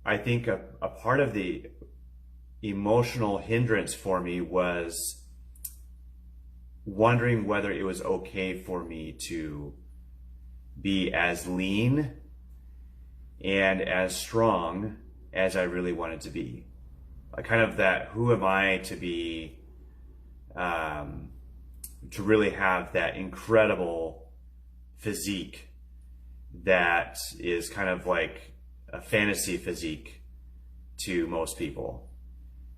I think a part of the emotional hindrance for me was wondering whether it was okay for me to be as lean and as strong as I really wanted to be. Like kind of that, who am I to be, to really have that incredible physique that is kind of like a fantasy physique to most people.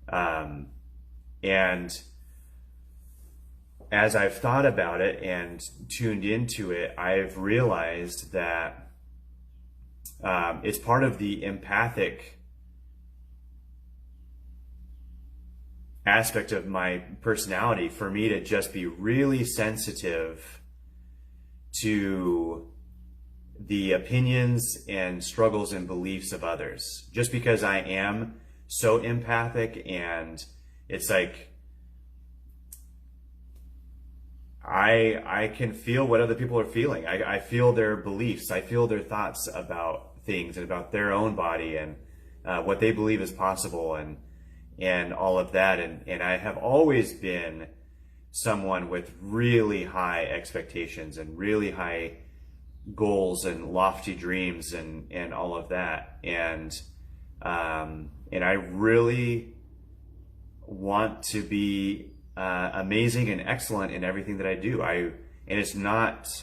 And as I've thought about it and tuned into it, I've realized that it's part of the empathic aspect of my personality for me to just be really sensitive to the opinions and struggles and beliefs of others. Just because I am so empathic, and it's like I can feel what other people are feeling. I feel their beliefs. I feel their thoughts about things and about their own body and what they believe is possible and all of that. And I have always been someone with really high expectations and really high goals and lofty dreams and all of that. And I really want to be amazing and excellent in everything that I do. And it's not,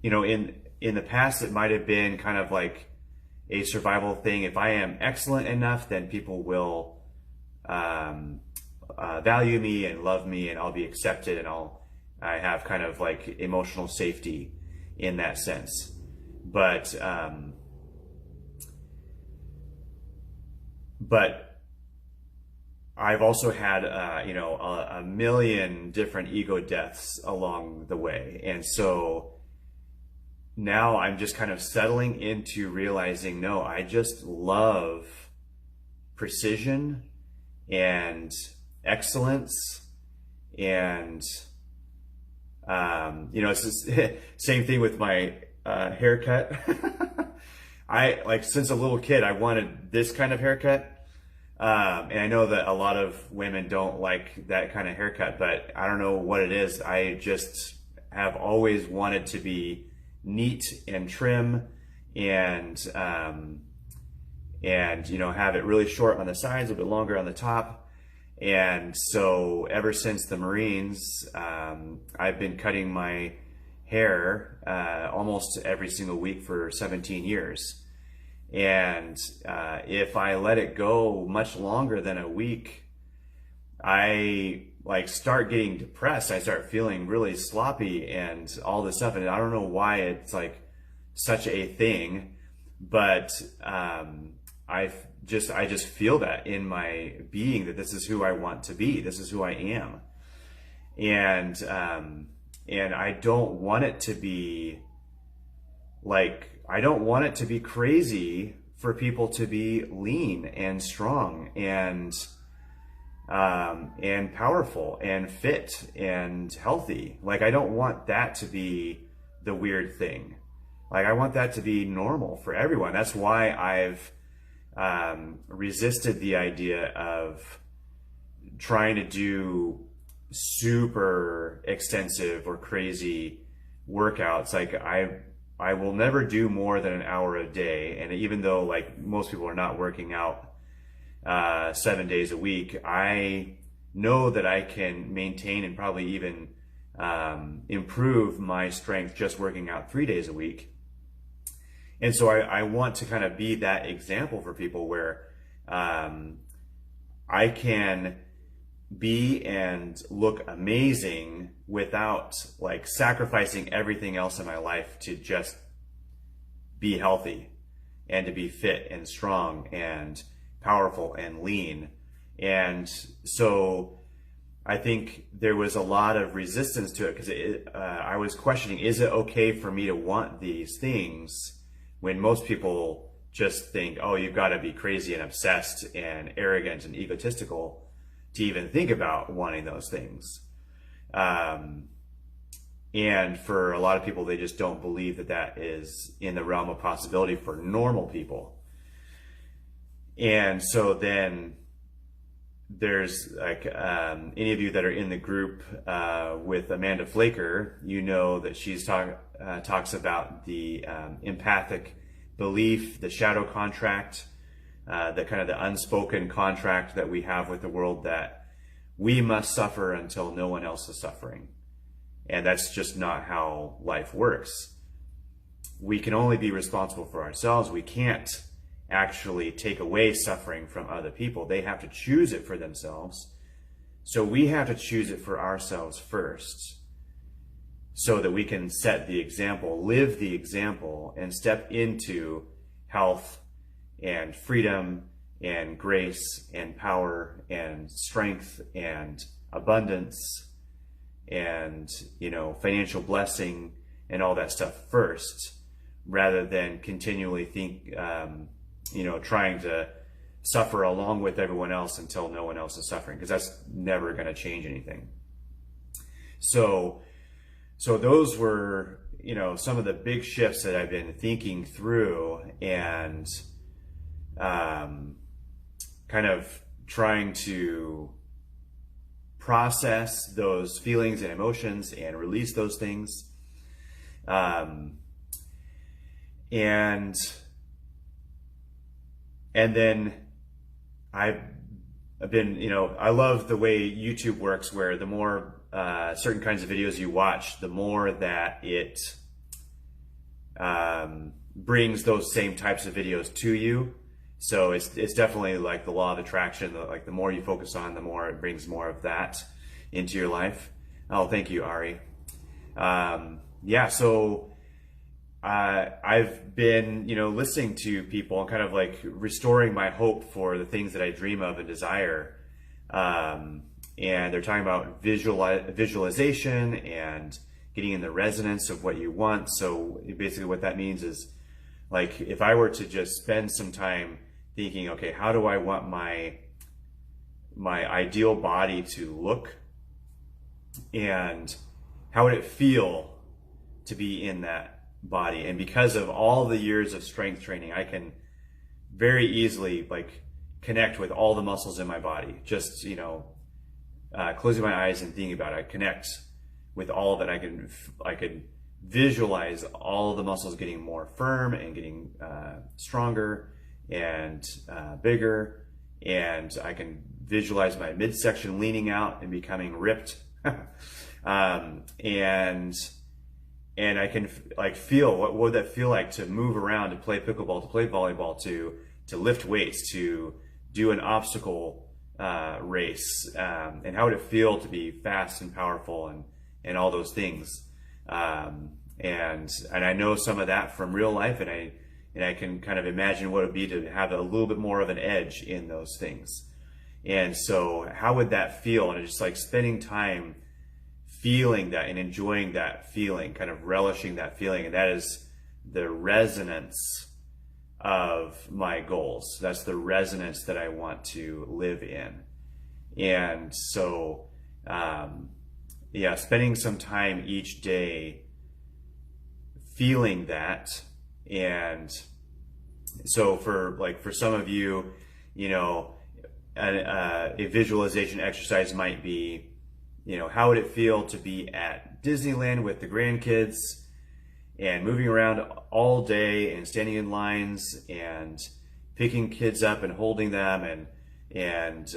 in the past, it might have been kind of like a survival thing. If I am excellent enough, then people will value me and love me, and I'll be accepted, and I have kind of like emotional safety in that sense. But I've also had, a million different ego deaths along the way. And so now I'm just kind of settling into realizing, no, I just love precision and excellence. And, it's the same thing with my haircut. Since a little kid, I wanted this kind of haircut. And I know that a lot of women don't like that kind of haircut, but I don't know what it is. I just have always wanted to be neat and trim and have it really short on the sides, a bit longer on the top. And so ever since the Marines, I've been cutting my hair almost every single week for 17 years. And if I let it go much longer than a week, I start getting depressed. I start feeling really sloppy and all this stuff. And I don't know why it's like such a thing, but I just feel that in my being, that this is who I want to be. This is who I am. And I don't want it to be I don't want it to be crazy for people to be lean and strong and powerful and fit and healthy. I don't want that to be the weird thing. I want that to be normal for everyone. That's why I've resisted the idea of trying to do super extensive or crazy workouts. I will never do more than an hour a day. And even though most people are not working out 7 days a week, I know that I can maintain and probably even improve my strength just working out 3 days a week. And so I want to kind of be that example for people where I can be and look amazing without sacrificing everything else in my life to just be healthy and to be fit and strong and powerful and lean. And so I think there was a lot of resistance to it because I was questioning, is it okay for me to want these things when most people just think, oh, you've got to be crazy and obsessed and arrogant and egotistical to even think about wanting those things. And for a lot of people, they just don't believe that that is in the realm of possibility for normal people. And so then there's like, any of you that are in the group with Amanda Flaker, you know that she's talks about the empathic belief, the shadow contract, the kind of the unspoken contract that we have with the world, that we must suffer until no one else is suffering. And that's just not how life works. We can only be responsible for ourselves. We can't actually take away suffering from other people. They have to choose it for themselves. So we have to choose it for ourselves first, so that we can set the example, live the example, and step into health and freedom and grace and power and strength and abundance and, you know, financial blessing and all that stuff first, rather than continually trying to suffer along with everyone else until no one else is suffering, because that's never going to change anything. So those were, you know, some of the big shifts that I've been thinking through, and kind of trying to process those feelings and emotions and release those things. And then I've been, you know, I love the way YouTube works, where the more certain kinds of videos you watch, the more that it brings those same types of videos to you. So it's definitely like the law of attraction. Like the more you focus on, the more it brings more of that into your life. Oh, thank you, Ari. So I've been, you know, listening to people and kind of like restoring my hope for the things that I dream of and desire. And they're talking about visualization and getting in the resonance of what you want. So basically what that means is, like, if I were to just spend some time thinking, okay, how do I want my ideal body to look, and how would it feel to be in that body? And because of all the years of strength training, I can very easily like connect with all the muscles in my body. Just, you know, closing my eyes and thinking about it, I connect with all of it. I could visualize all the muscles getting more firm and getting stronger and bigger, and I can visualize my midsection leaning out and becoming ripped. And I can like feel what would that feel like to move around, to play pickleball, to play volleyball, to lift weights, to do an obstacle race, and how would it feel to be fast and powerful and all those things. And I know some of that from real life, and I can kind of imagine what it would be to have a little bit more of an edge in those things. And so how would that feel? And just like spending time feeling that and enjoying that feeling, kind of relishing that feeling. And that is the resonance of my goals. That's the resonance that I want to live in. And so, spending some time each day feeling that. And so for some of you, you know, a visualization exercise might be, you know, how would it feel to be at Disneyland with the grandkids and moving around all day and standing in lines and picking kids up and holding them and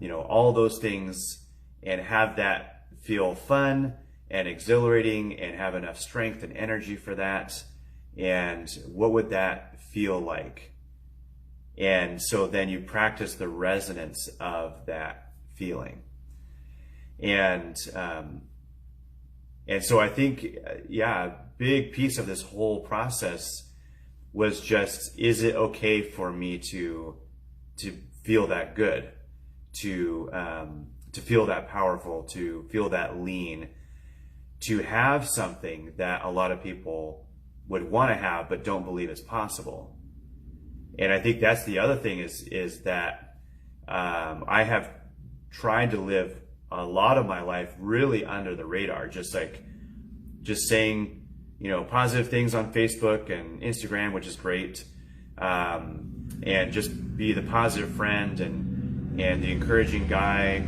you know, all those things, and have that feel fun and exhilarating and have enough strength and energy for that. And what would that feel like? And so then you practice the resonance of that feeling. And so I think, a big piece of this whole process was just, is it okay for me to feel that good, to feel that powerful, to feel that lean, to have something that a lot of people would want to have but don't believe is possible. And I think that's the other thing is that I have tried to live a lot of my life really under the radar, just like just saying, positive things on Facebook and Instagram, which is great. And just be the positive friend and the encouraging guy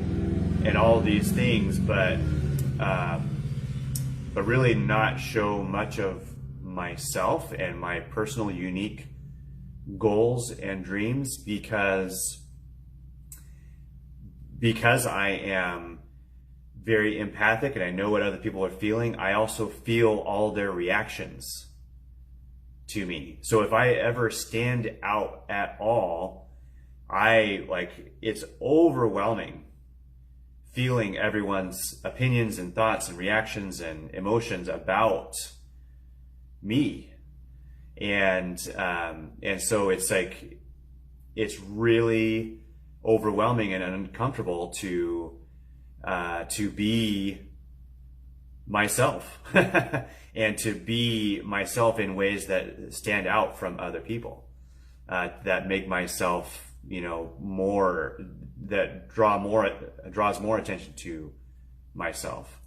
and all these things, but really not show much of myself and my personal unique goals and dreams, because I am very empathic and I know what other people are feeling. I also feel all their reactions to me. So if I ever stand out at all, it's overwhelming feeling everyone's opinions and thoughts and reactions and emotions about me. And so it's really overwhelming and uncomfortable to be myself and to be myself in ways that stand out from other people, that make myself, more, that draws more attention to myself.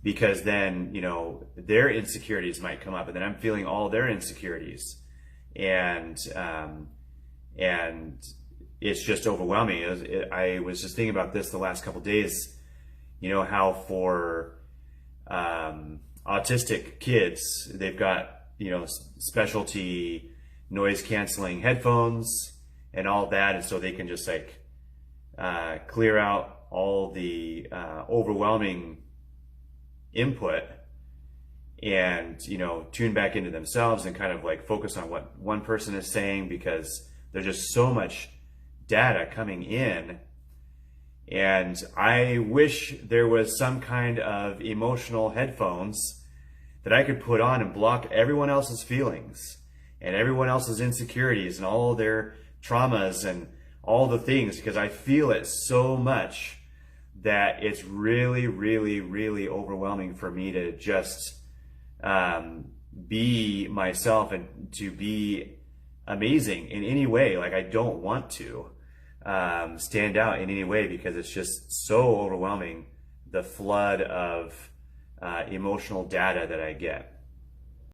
Because then, their insecurities might come up, and then I'm feeling all their insecurities, and it's just overwhelming. I was just thinking about this the last couple of days, how for autistic kids, they've got, specialty noise canceling headphones and all that, and so they can just clear out all the overwhelming input and tune back into themselves and kind of focus on what one person is saying, because there's just so much data coming in. And I wish there was some kind of emotional headphones that I could put on and block everyone else's feelings and everyone else's insecurities and all their traumas and all the things, because I feel it so much that it's really, really, really overwhelming for me to just be myself and to be amazing in any way. I don't want to stand out in any way, because it's just so overwhelming, the flood of emotional data that I get.